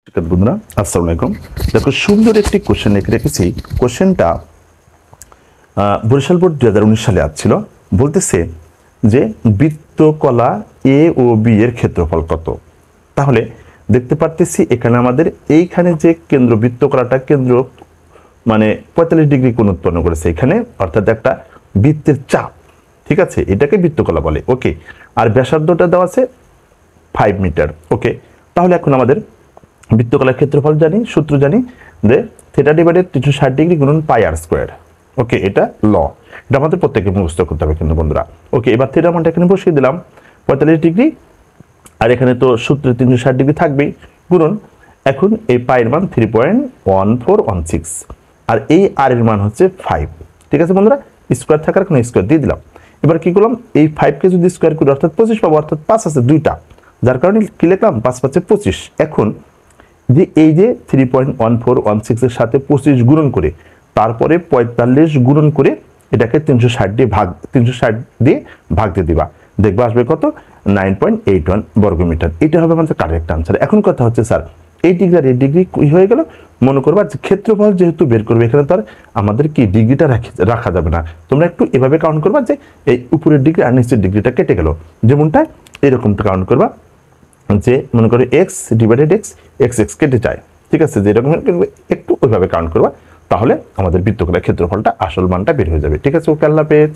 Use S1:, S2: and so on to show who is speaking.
S1: বন্ধুরা আসসালামু আলাইকুম। দেখো সুন্দর একটি কোশ্চেন লিখে রেখেছি। কোশ্চেনটা বরিশাল বোর্ড 2019 সালে আসছিল। বলতেছে যে বৃত্তকলা এ ও বি এর ক্ষেত্রফল কত। তাহলে দেখতে পারতেছি এখানে আমাদের এইখানে যে কেন্দ্র বৃত্তকলাটা কেন্দ্র মানে 45 ডিগ্রি কোণ উৎপন্ন করেছে এখানে, অর্থাৎ একটা বৃত্তের চাপ, ঠিক আছে, এটাকে বৃত্তকলা বলে। ওকে, আর ব্যাসার্ধটা দেওয়া আছে 5 মিটার। ওকে, তাহলে এখন আমাদের বৃত্তকলার ক্ষেত্রফল জানি, সূত্র জানি যে থিটা ডিভাইডেড 360 ডিগ্রি গুণন পাই আর স্কোয়ার। ওকে, এটা ল, এটা আমাদের প্রত্যেককে মুখস্থ করতে হবে কিন্তু বন্ধুরা। ওকে, এবার থিটা মানটা এখানে বসিয়ে দিলাম 45 ডিগ্রি, আর এখানে তো সূত্রে 360 ডিগ্রি থাকবেই, গুণন এখন এই পায়ের মান 3.1416, আর এই আর এর মান হচ্ছে 5। ঠিক আছে বন্ধুরা, স্কোয়ার থাকার কোনো স্কোয়ার দিয়ে দিলাম। এবার কি করলাম, এই 5কে যদি স্কোয়ার করি অর্থাৎ 25 পাবো, অর্থাৎ 5 আছে দুইটা, যার কারণে কি লিখলাম 5 5 25। এখন যে এই যে 3.1416 এর সাথে 25 গুণন করে তারপরে 45 গুণন করে এটাকে 360 দিয়ে ভাগ দিয়ে দিবা, দেখবা আসবে কত, 9.81 বর্গমিটার। এটা হবে আমাদের কারেক্ট আনসার। এখন কথা হচ্ছে স্যার এই ডিগ্রি আর এই ডিগ্রি কি হয়ে গেল, মনে করবা যে ক্ষেত্রফল যেহেতু বের করবে এখানে তো আর আমাদের কি ডিগ্রিটা রাখা যাবে না। তোমরা একটু এভাবে কাউন্ট করবা যে এই উপরের ডিগ্রি আর নিচের ডিগ্রিটা কেটে গেল, যেমনটা এরকমটা কাউন্ট করবা যে মনে করো x divided x, x x কেটে যায়, ঠিক আছে, যেরকম একটু ওইভাবে কাউন্ট করবা, তাহলে আমাদের বৃত্তকলার ক্ষেত্রফলটা আসল মানটা বের হয়ে যাবে। ঠিক আছে, ওকে, আল্লাহ হাফেজ।